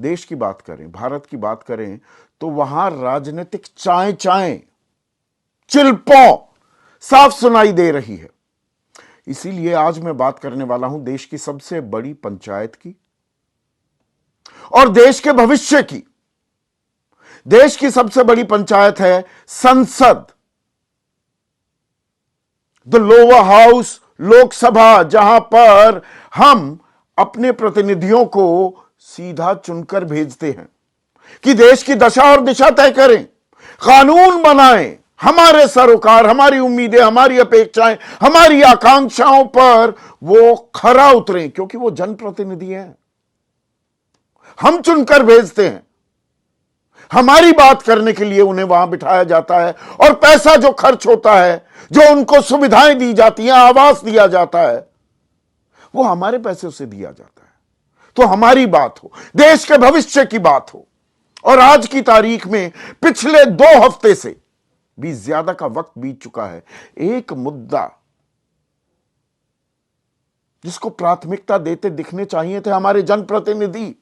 देश की बात करें, भारत की बात करें, तो वहां राजनीतिक चाय चाय चिल्पौ साफ सुनाई दे रही है। इसीलिए आज मैं बात करने वाला हूं देश की सबसे बड़ी पंचायत की और देश के भविष्य की। देश की सबसे बड़ी पंचायत है संसद, द लोअर हाउस, लोकसभा, जहां पर हम अपने प्रतिनिधियों को सीधा चुनकर भेजते हैं कि देश की दशा और दिशा तय करें, कानून बनाएं, हमारे सरोकार, हमारी उम्मीदें, हमारी अपेक्षाएं, हमारी आकांक्षाओं पर वो खरा उतरें, क्योंकि वो जनप्रतिनिधि हैं। हम चुनकर भेजते हैं, हमारी बात करने के लिए उन्हें वहां बिठाया जाता है, और पैसा जो खर्च होता है, जो उनको सुविधाएं दी जाती हैं, आवास दिया जाता है, वो हमारे पैसे से दिया जाता है। तो हमारी बात हो, देश के भविष्य की बात हो। और आज की तारीख में पिछले 2 हफ्ते से भी ज्यादा का वक्त बीत चुका है, एक मुद्दा जिसको प्राथमिकता देते दिखने चाहिए थे हमारे जनप्रतिनिधि,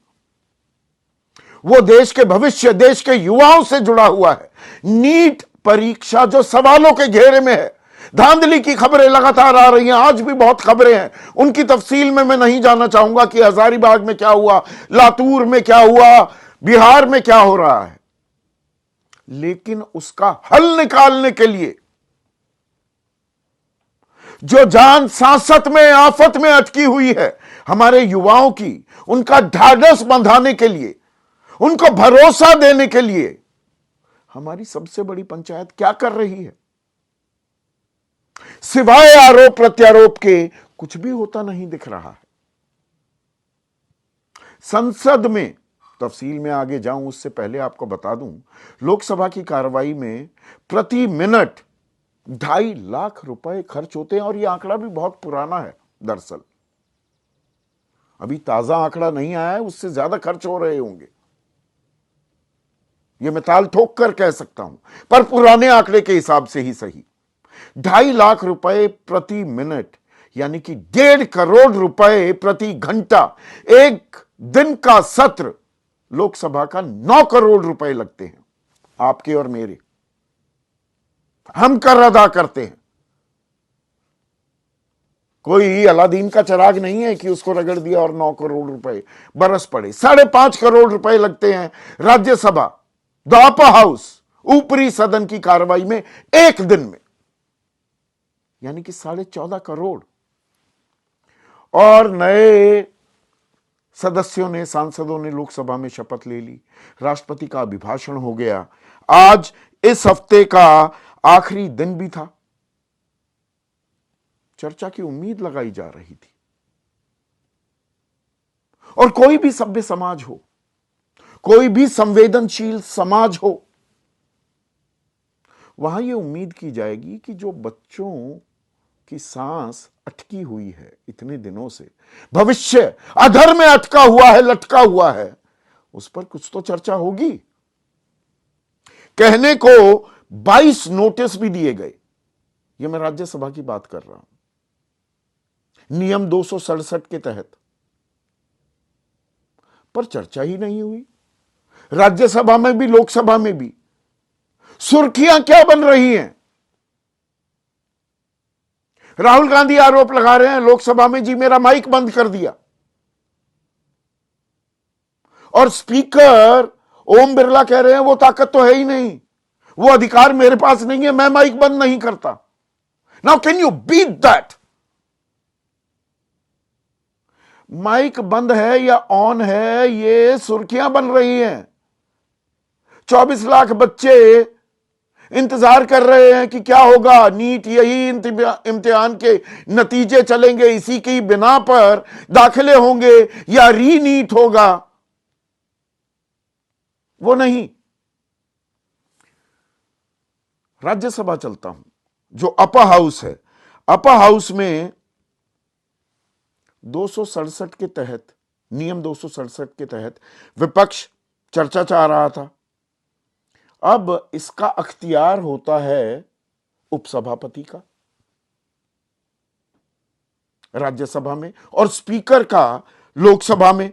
वो देश के भविष्य, देश के युवाओं से जुड़ा हुआ है। नीट परीक्षा जो सवालों के घेरे में है, धांधली की खबरें लगातार आ रही हैं, आज भी बहुत खबरें हैं, उनकी तफसील में मैं नहीं जाना चाहूंगा कि हजारीबाग में क्या हुआ, लातूर में क्या हुआ, बिहार में क्या हो रहा है। लेकिन उसका हल निकालने के लिए जो जान सांसत में, आफत में अटकी हुई है हमारे युवाओं की, उनका ढाढ़स बंधाने के लिए, उनको भरोसा देने के लिए हमारी सबसे बड़ी पंचायत क्या कर रही है? सिवाय आरोप प्रत्यारोप के कुछ भी होता नहीं दिख रहा है। संसद में, तफसील में आगे जाऊं उससे पहले आपको बता दूं, लोकसभा की कार्रवाई में प्रति मिनट 2.5 लाख रुपए खर्च होते हैं, और यह आंकड़ा भी बहुत पुराना है। दरअसल अभी ताजा आंकड़ा नहीं आया है, उससे ज्यादा खर्च हो रहे होंगे, यह मैं ताल ठोक कर कह सकता हूं, पर पुराने आंकड़े के हिसाब से ही सही। 2.5 लाख रुपए प्रति मिनट, यानी कि 1.5 करोड़ रुपए प्रति घंटा। एक दिन का सत्र लोकसभा का 9 करोड़ रुपए लगते हैं, आपके और मेरे। हम कर अदा करते हैं, कोई अलादीन का चिराग नहीं है कि उसको रगड़ दिया और 9 करोड़ रुपए बरस पड़े। 5.5 करोड़ रुपए लगते हैं राज्यसभा, द अपर हाउस, ऊपरी सदन की कार्रवाई में एक दिन में, यानी कि 14.5 करोड़। और नए सदस्यों ने, सांसदों ने लोकसभा में शपथ ले ली, राष्ट्रपति का अभिभाषण हो गया। आज इस हफ्ते का आखिरी दिन भी था। चर्चा की उम्मीद लगाई जा रही थी, और कोई भी सभ्य समाज हो, कोई भी संवेदनशील समाज हो, वहां यह उम्मीद की जाएगी कि जो बच्चों की सांस अटकी हुई है इतने दिनों से, भविष्य अधर में अटका हुआ है, लटका हुआ है, उस पर कुछ तो चर्चा होगी। कहने को 22 नोटिस भी दिए गए, यह मैं राज्यसभा की बात कर रहा हूं, नियम 267 के तहत, पर चर्चा ही नहीं हुई। राज्यसभा में भी, लोकसभा में भी सुर्खियां क्या बन रही हैं? राहुल गांधी आरोप लगा रहे हैं लोकसभा में, जी मेरा माइक बंद कर दिया, और स्पीकर ओम बिरला कह रहे हैं वो ताकत तो है ही नहीं, वो अधिकार मेरे पास नहीं है, मैं माइक बंद नहीं करता। Now can you beat that? Mic बंद है या ऑन है, ये सुर्खियां बन रही हैं। 24 लाख बच्चे इंतजार कर रहे हैं कि क्या होगा, नीट, यही इम्तिहान के नतीजे चलेंगे, इसी की बिना पर दाखिले होंगे या री नीट होगा, वो नहीं। राज्यसभा चलता हूं, जो अपर हाउस है, अपर हाउस में 267 के तहत, नियम 267 के तहत विपक्ष चर्चा चाह रहा था। अब इसका अख्तियार होता है उपसभापति का राज्यसभा में, और स्पीकर का लोकसभा में।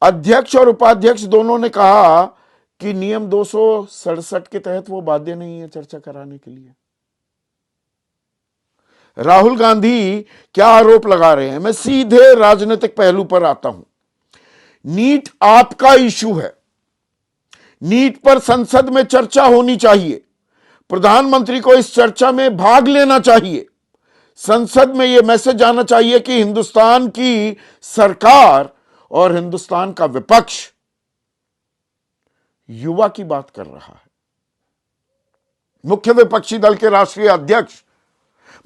अध्यक्ष और उपाध्यक्ष दोनों ने कहा कि नियम 267 के तहत वो बाध्य नहीं है चर्चा कराने के लिए। राहुल गांधी क्या आरोप लगा रहे हैं? मैं सीधे राजनीतिक पहलू पर आता हूं। नीट आपका इशू है, नीट पर संसद में चर्चा होनी चाहिए, प्रधानमंत्री को इस चर्चा में भाग लेना चाहिए, संसद में यह मैसेज आना चाहिए कि हिंदुस्तान की सरकार और हिंदुस्तान का विपक्ष युवा की बात कर रहा है। मुख्य विपक्षी दल के राष्ट्रीय अध्यक्ष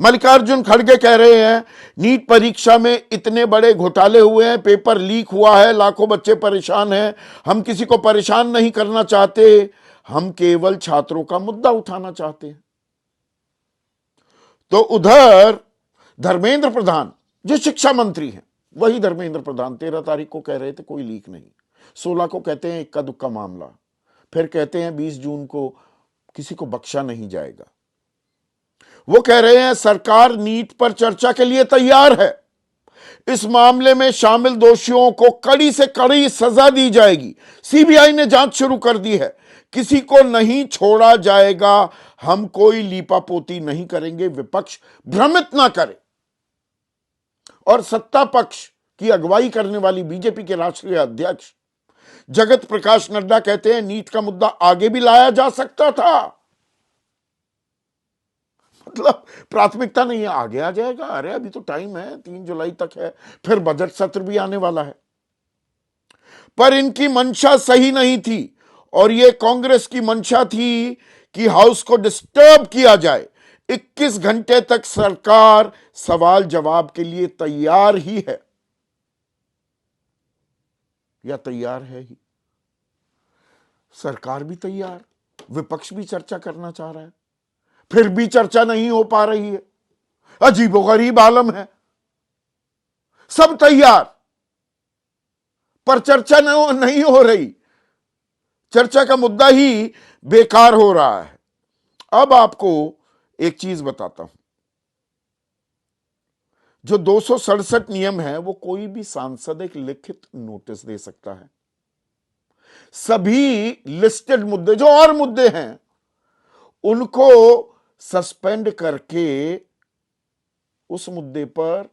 मल्लिकार्जुन खड़गे कह रहे हैं नीट परीक्षा में इतने बड़े घोटाले हुए हैं, पेपर लीक हुआ है, लाखों बच्चे परेशान हैं, हम किसी को परेशान नहीं करना चाहते, हम केवल छात्रों का मुद्दा उठाना चाहते हैं। तो उधर धर्मेंद्र प्रधान जो शिक्षा मंत्री हैं, वही धर्मेंद्र प्रधान 13 तारीख को कह रहे थे कोई लीक नहीं, 16 को कहते हैं इक्का दुक्का मामला, फिर कहते हैं 20 जून को किसी को बख्शा नहीं जाएगा। वो कह रहे हैं सरकार नीट पर चर्चा के लिए तैयार है, इस मामले में शामिल दोषियों को कड़ी से कड़ी सजा दी जाएगी, सीबीआई ने जांच शुरू कर दी है, किसी को नहीं छोड़ा जाएगा, हम कोई लीपापोती नहीं करेंगे, विपक्ष भ्रमित ना करे। और सत्ता पक्ष की अगुवाई करने वाली बीजेपी के राष्ट्रीय अध्यक्ष जगत प्रकाश नड्डा कहते हैं नीट का मुद्दा आगे भी लाया जा सकता था, मतलब प्राथमिकता नहीं है, आगे आ जाएगा, अरे अभी तो टाइम है, 3 जुलाई तक है, फिर बजट सत्र भी आने वाला है। पर इनकी मंशा सही नहीं थी और यह कांग्रेस की मंशा थी कि हाउस को डिस्टर्ब किया जाए। 21 घंटे तक सरकार सवाल जवाब के लिए तैयार ही है या तैयार है ही। सरकार भी तैयार, विपक्ष भी चर्चा करना चाह रहा है, फिर भी चर्चा नहीं हो पा रही है। अजीबोगरीब आलम है, सब तैयार पर चर्चा नहीं हो रही, चर्चा का मुद्दा ही बेकार हो रहा है। अब आपको एक चीज बताता हूं, जो 267 नियम है वो कोई भी सांसद एक लिखित नोटिस दे सकता है। सभी लिस्टेड मुद्दे जो और मुद्दे हैं उनको सस्पेंड करके उस मुद्दे पर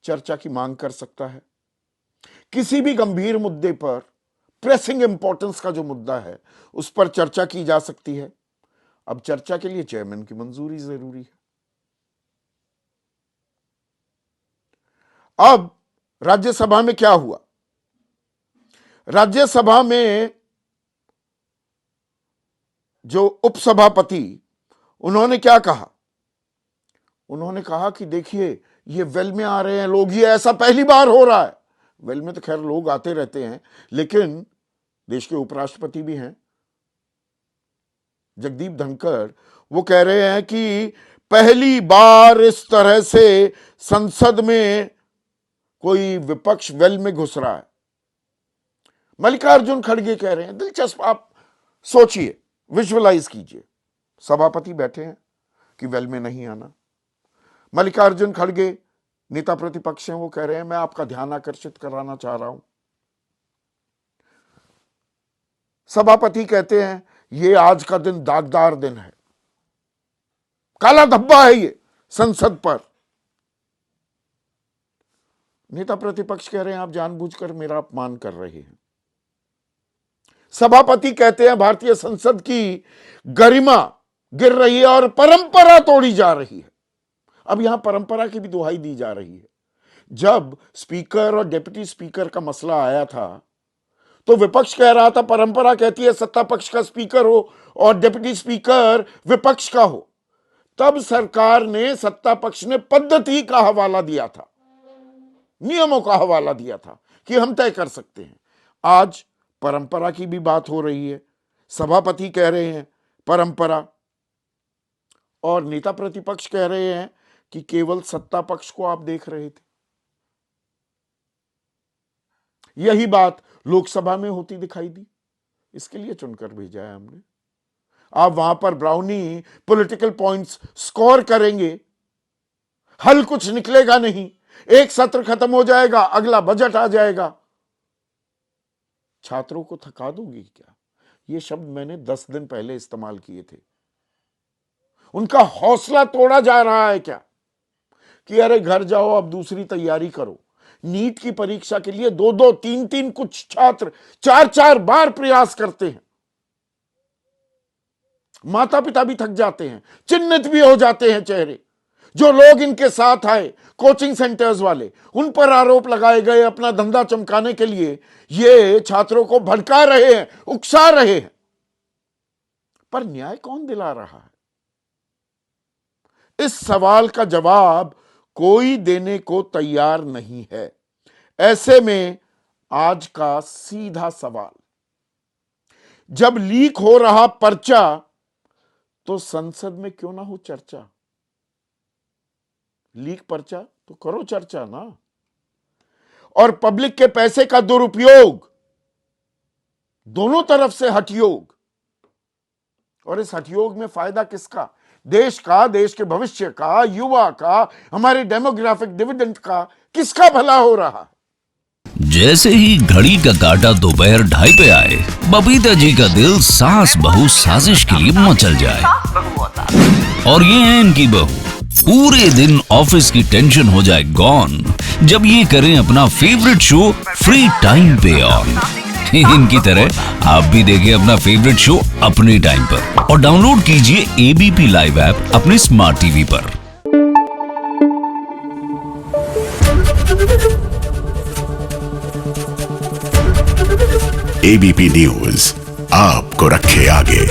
चर्चा की मांग कर सकता है। किसी भी गंभीर मुद्दे पर, प्रेसिंग इंपॉर्टेंस का जो मुद्दा है उस पर चर्चा की जा सकती है। अब चर्चा के लिए चेयरमैन की मंजूरी जरूरी है। अब राज्यसभा में क्या हुआ? राज्यसभा में जो उपसभापति, उन्होंने क्या कहा? उन्होंने कहा कि देखिए ये वेल में आ रहे हैं लोग, ये ऐसा पहली बार हो रहा है। वेल में तो खैर लोग आते रहते हैं, लेकिन देश के उपराष्ट्रपति भी हैं जगदीप धनखड़, वो कह रहे हैं कि पहली बार इस तरह से संसद में कोई विपक्ष वेल में घुस रहा है। मल्लिकार्जुन खड़गे कह रहे हैं, दिलचस्प, आप सोचिए, विजुअलाइज कीजिए, सभापति बैठे हैं कि वेल में नहीं आना। मल्लिकार्जुन खड़गे नेता प्रतिपक्ष हैं, वो कह रहे हैं मैं आपका ध्यान आकर्षित कराना चाह रहा हूं। सभापति कहते हैं ये आज का दिन दागदार दिन है, काला धब्बा है ये संसद पर। नेता प्रतिपक्ष कह रहे हैं आप जानबूझकर मेरा अपमान कर रहे हैं। सभापति कहते हैं भारतीय संसद की गरिमा गिर रही है और परंपरा तोड़ी जा रही है। अब यहां परंपरा की भी दुहाई दी जा रही है। जब स्पीकर और डिप्टी स्पीकर का मसला आया था तो विपक्ष कह रहा था परंपरा कहती है सत्ता पक्ष का स्पीकर हो और डिप्टी स्पीकर विपक्ष का हो। तब सरकार ने, सत्ता पक्ष ने पद्धति का हवाला दिया था, नियमों का हवाला दिया था कि हम तय कर सकते हैं। आज परंपरा की भी बात हो रही है, सभापति कह रहे हैं परंपरा, और नेता प्रतिपक्ष कह रहे हैं कि केवल सत्ता पक्ष को आप देख रहे थे। यही बात लोकसभा में होती दिखाई दी, इसके लिए चुनकर भेजा है हमने। आप वहां पर ब्राउनी पॉलिटिकल पॉइंट्स स्कोर करेंगे, हल कुछ निकलेगा नहीं, एक सत्र खत्म हो जाएगा, अगला बजट आ जाएगा। छात्रों को थका दोगी क्या? ये शब्द मैंने 10 दिन पहले इस्तेमाल किए थे। उनका हौसला तोड़ा जा रहा है क्या कि अरे घर जाओ, अब दूसरी तैयारी करो। नीट की परीक्षा के लिए 2-2, 3-3 कुछ छात्र 4-4 बार प्रयास करते हैं। माता पिता भी थक जाते हैं, चिन्हित भी हो जाते हैं चेहरे। जो लोग इनके साथ आए, कोचिंग सेंटर्स वाले, उन पर आरोप लगाए गए अपना धंधा चमकाने के लिए ये छात्रों को भड़का रहे हैं, उकसा रहे हैं। पर न्याय कौन दिला रहा है? इस सवाल का जवाब कोई देने को तैयार नहीं है। ऐसे में आज का सीधा सवाल, जब लीक हो रहा पर्चा तो संसद में क्यों ना हो चर्चा? लीक पर्चा तो करो चर्चा ना। और पब्लिक के पैसे का दुरुपयोग, दोनों तरफ से हठयोग। और इस हठयोग में फायदा किसका? देश का, देश के भविष्य का, युवा का, हमारे डेमोग्राफिक डिविडेंड का किसका भला हो रहा है? जैसे ही घड़ी का काटा दोपहर 2:30 पे आए, बबीता जी का दिल सास बहू साजिश के लिए मचल जाए। और ये है इनकी बहू, पूरे दिन ऑफिस की टेंशन हो जाए गॉन जब ये करें अपना फेवरेट शो फ्री टाइम पे ऑन। इनकी तरह आप भी देखिए अपना फेवरेट शो अपने टाइम पर और डाउनलोड कीजिए एबीपी लाइव ऐप अपने स्मार्ट टीवी पर। एबीपी न्यूज आपको रखे आगे।